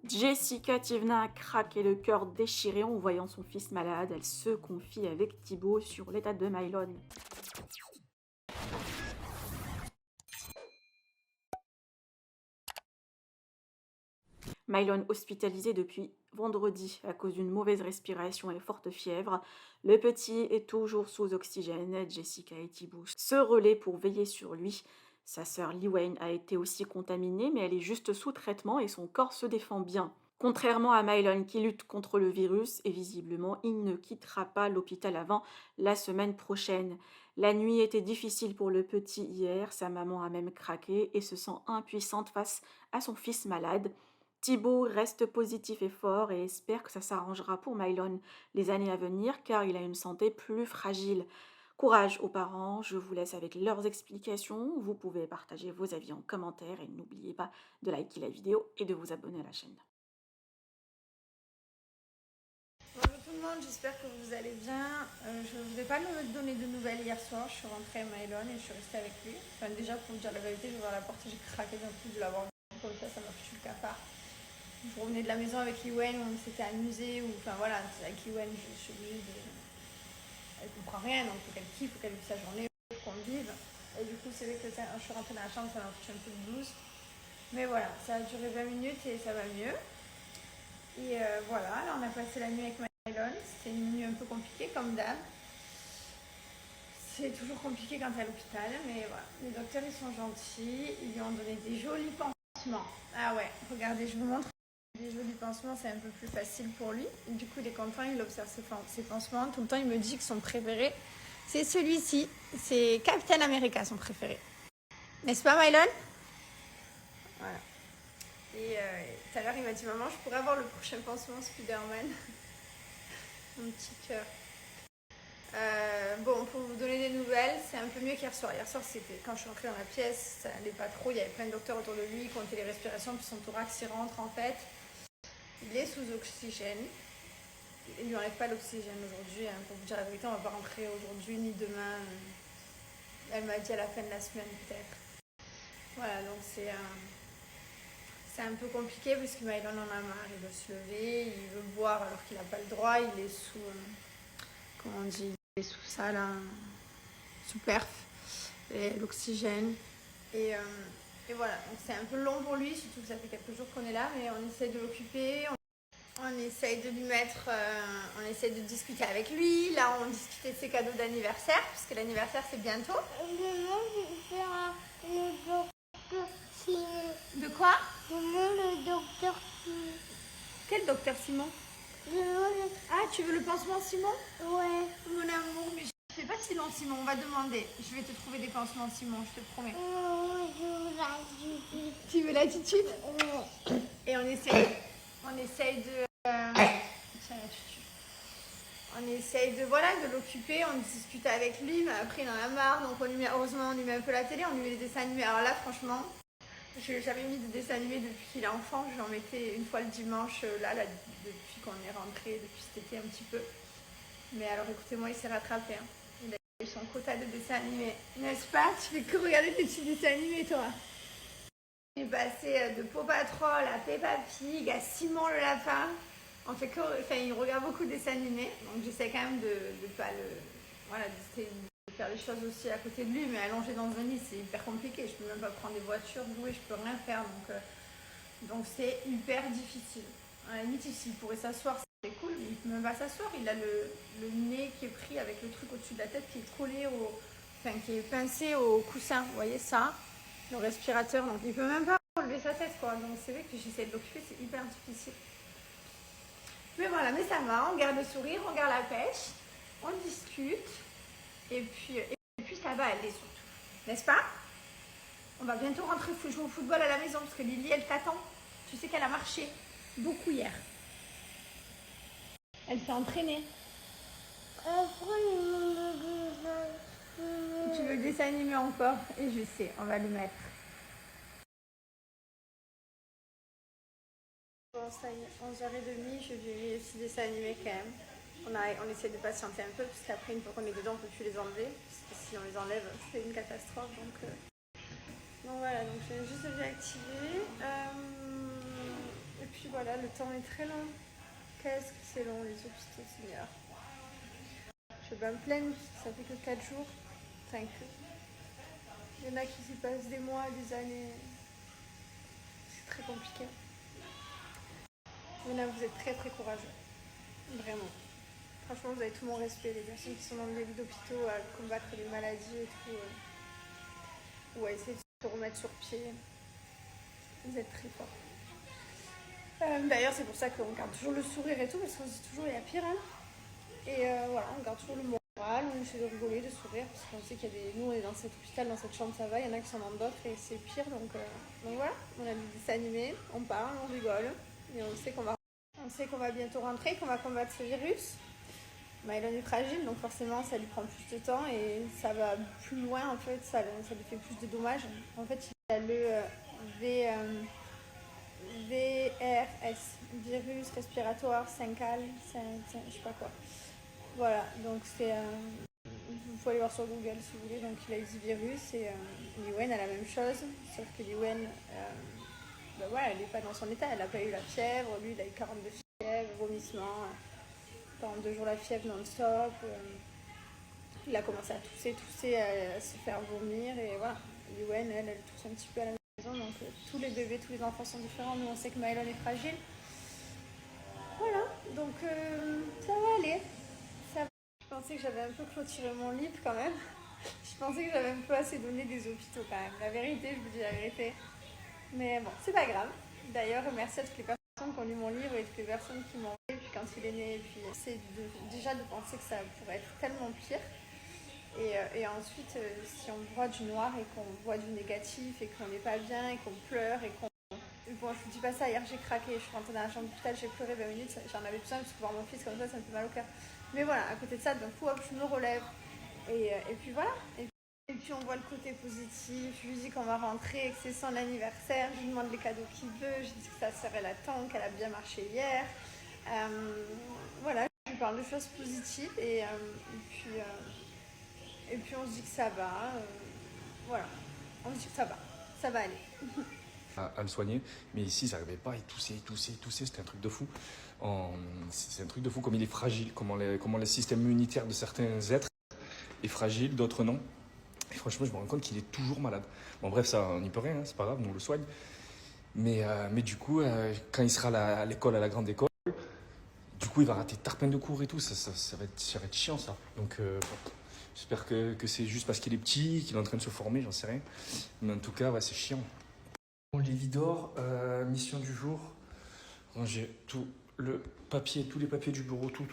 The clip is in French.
Jessica Tivna a craqué le cœur déchiré en voyant son fils malade. Elle se confie avec Thibaut sur l'état de Mylon. Mylon hospitalisé depuis vendredi à cause d'une mauvaise respiration et forte fièvre. Le petit est toujours sous oxygène. Jessica et Thibaut se relaient pour veiller sur lui. Sa sœur Liwayne a été aussi contaminée, mais elle est juste sous traitement et son corps se défend bien. Contrairement à Mylon qui lutte contre le virus, et visiblement il ne quittera pas l'hôpital avant la semaine prochaine. La nuit était difficile pour le petit hier, sa maman a même craqué et se sent impuissante face à son fils malade. Thibaut reste positif et fort et espère que ça s'arrangera pour Mylon les années à venir car il a une santé plus fragile. Courage aux parents, je vous laisse avec leurs explications. Vous pouvez partager vos avis en commentaire et n'oubliez pas de liker la vidéo et de vous abonner à la chaîne. Bonjour tout le monde, j'espère que vous allez bien. Je ne vais pas me donner de nouvelles hier soir. Je suis rentrée à Mylon et je suis restée avec lui. Enfin, déjà, pour vous dire la vérité, j'ai ouvert la porte et j'ai craqué d'un coup de l'avoir vu comme ça m'a foutu le cafard. Je revenais de la maison avec Liwen, on s'était amusé, ou enfin voilà, avec Liwen, je suis obligée de. Elle comprend rien, donc il faut qu'elle kiffe, il faut qu'elle vive sa journée, il faut qu'on vive. Et du coup, c'est vrai que je suis rentrée dans la chambre, ça m'a foutu un peu de blues. Mais voilà, ça a duré 20 minutes et ça va mieux. Et voilà, là on a passé la nuit avec Mylon. C'était une nuit un peu compliquée comme d'hab. C'est toujours compliqué quand t'es à l'hôpital, mais voilà. Les docteurs ils sont gentils, ils lui ont donné des jolis pansements. Ah ouais, regardez, je vous montre. Des jolis pansements, c'est un peu plus facile pour lui. Et du coup, il est content, il observe ses pansements. Tout le temps, il me dit que son préféré, c'est celui-ci. C'est Captain America, son préféré. N'est-ce pas, Mylon? Voilà. Et tout à l'heure, il m'a dit, maman, je pourrais avoir le prochain pansement Spider-Man. Mon petit cœur. Bon, pour vous donner des nouvelles, c'est un peu mieux qu'hier soir. Hier soir, c'était quand je suis entrée dans la pièce, ça n'allait pas trop. Il y avait plein de docteurs autour de lui, qui comptaient les respirations, puis son thorax il rentre en fait. Il est sous oxygène. Il ne lui enlève pas l'oxygène aujourd'hui. Hein. Pour vous dire la vérité, on ne va pas rentrer aujourd'hui ni demain. Elle m'a dit à la fin de la semaine peut-être. Voilà, donc c'est un peu compliqué parce que Mylon en a marre. Il veut se lever, il veut boire alors qu'il n'a pas le droit. Il est sous. Comment on dit? Il est sous ça là. Sous perf. L'oxygène. Et voilà, donc c'est un peu long pour lui, surtout que ça fait quelques jours qu'on est là, mais on essaie de l'occuper, on essaye de lui mettre, on essaye de discuter avec lui. Là, on discutait de ses cadeaux d'anniversaire, puisque l'anniversaire c'est bientôt. Demain, je vais faire le docteur Simon. De quoi? Demain, le docteur Simon. Quel docteur Simon? Demain, Ah, tu veux le pansement Simon? Ouais. Mon amour, mais je fais pas de Simon, Simon, on va demander. Je vais te trouver des pansements Simon, je te promets. Je l'attitude. Tu veux l'attitude? Ouais. Et on essaye de... Tiens, l'attitude. On essaye de, voilà, de l'occuper, on discute avec lui, mais après il en a marre, donc heureusement on lui met un peu la télé, on lui met des dessins animés. Alors là, franchement, je n'ai jamais mis de dessins animés depuis qu'il est enfant, je l'en mettais une fois le dimanche, là, depuis qu'on est rentré, depuis cet été un petit peu. Mais alors écoutez-moi, il s'est rattrapé. Hein. Il a eu son quota de dessins animés, n'est-ce pas? Tu fais que regarder tes petits dessins animés, toi. Il est passé de Paw Patrol à Peppa Pig, à Simon le lapin. Il regarde beaucoup de dessins animés, donc j'essaie quand même de pas le, voilà, d'essayer de faire les choses aussi à côté de lui, mais allongé dans un lit c'est hyper compliqué. Je peux même pas prendre des voitures, jouer, je peux rien faire, donc c'est hyper difficile. À la limite, s'il pourrait s'asseoir, c'est cool, mais il peut même pas s'asseoir. Il a le nez qui est pris avec le truc au-dessus de la tête qui est collé qui est pincé au coussin. Vous voyez ça? Le respirateur, donc il peut même pas relever sa tête, quoi. Donc c'est vrai que j'essaie de l'occuper, c'est hyper difficile. Mais voilà, mais ça va, on garde le sourire, on garde la pêche, on discute, et puis ça va aller surtout. N'est-ce pas? On va bientôt rentrer jouer au football à la maison, parce que Lily, elle t'attend. Tu sais qu'elle a marché beaucoup hier. Elle s'est entraînée. Tu veux le dessin animé encore? Et je sais, on va le mettre. Bon, ça y est, 11h30, je vais aussi dessin animé quand même. On essaie de patienter un peu, parce qu'après, une fois qu'on est dedans, on ne peut plus les enlever. Parce que si on les enlève, c'est une catastrophe. Donc voilà, donc je viens juste de réactiver. Et puis voilà, le temps est très long. Qu'est-ce que c'est long les hôpitaux, Seigneur. Je vais pas me plaindre, ça fait que 4 jours. Enfin que. Il y en a qui s'y passent des mois, des années. C'est très compliqué. Il y en a, vous êtes très très courageux. Vraiment. Franchement, vous avez tout mon respect, les personnes qui sont dans le milieu d'hôpitaux à combattre les maladies et tout. Ou à essayer de se remettre sur pied. Vous êtes très forts. D'ailleurs, c'est pour ça qu'on garde toujours le sourire et tout, parce qu'on se dit toujours il y a pire. Hein. Et voilà, on garde toujours le moral, on essaie de rigoler, de sourire, parce qu'on sait qu'il y a des. Nous, on est dans cet hôpital, dans cette chambre, ça va, il y en a qui sont dans d'autres et c'est pire. Donc voilà, on a des dessins animés, on parle, on rigole, et on sait qu'on va bientôt rentrer, qu'on va combattre ce virus. Mylon est fragile, donc forcément ça lui prend plus de temps et ça va plus loin en fait, ça lui fait plus de dommages. En fait, il a le VRS, virus respiratoire syncal, je sais pas quoi. Voilà, donc c'est. Vous pouvez aller voir sur Google si vous voulez. Donc il a eu ce virus et Liwen a la même chose, sauf que Liwen, bah voilà, elle n'est pas dans son état, elle n'a pas eu la fièvre, lui il a eu 42 fièvres, vomissements. Pendant 2 jours la fièvre non-stop, il a commencé à tousser, à se faire vomir et voilà. Liwen, elle tousse un petit peu à la maison, donc tous les bébés, tous les enfants sont différents. Nous on sait que Mylon est fragile. Voilà, donc ça va aller. Ça va. Je pensais que j'avais un peu clôturé mon livre quand même. Je pensais que j'avais un peu assez donné des hôpitaux quand même. La vérité, je vous dis la vérité. Mais bon, c'est pas grave. D'ailleurs, merci à toutes les personnes qui ont lu mon livre et toutes les personnes qui m'ont vu quand il est né. Et puis, c'est déjà de penser que ça pourrait être tellement pire. Et ensuite, si on voit du noir et qu'on voit du négatif et qu'on n'est pas bien et qu'on pleure et qu'on. Bon, je vous dis pas ça, hier j'ai craqué, je suis rentrée dans la chambre d'hôpital, j'ai pleuré 20 minutes, j'en avais besoin parce que voir mon fils comme ça me fait mal au cœur. Mais voilà, à côté de ça, d'un coup, hop, je me relève. Et puis voilà. Et puis on voit le côté positif, je lui dis qu'on va rentrer, que c'est son anniversaire, je lui demande les cadeaux qu'il veut, je dis que sa sœur elle attend, qu'elle a bien marché hier. Voilà, je lui parle de choses positives et puis on se dit que ça va. Voilà, on se dit que ça va aller. À le soigner, mais ici, ça n'arrivait pas, il toussait, c'était un truc de fou. C'est un truc de fou comme il est fragile, comment le système immunitaire de certains êtres est fragile, d'autres non. Et franchement, je me rends compte qu'il est toujours malade. Bon, bref, ça, on n'y peut rien, c'est pas grave, nous on le soigne. Mais du coup, quand il sera à l'école, à la grande école, du coup, il va rater tarpin de cours et tout, ça va être chiant, ça. Donc, bon, j'espère que c'est juste parce qu'il est petit, qu'il est en train de se former, j'en sais rien. Mais en tout cas, ouais, c'est chiant. Bon, les Vidor, mission du jour, ranger tous les papiers du bureau, tout.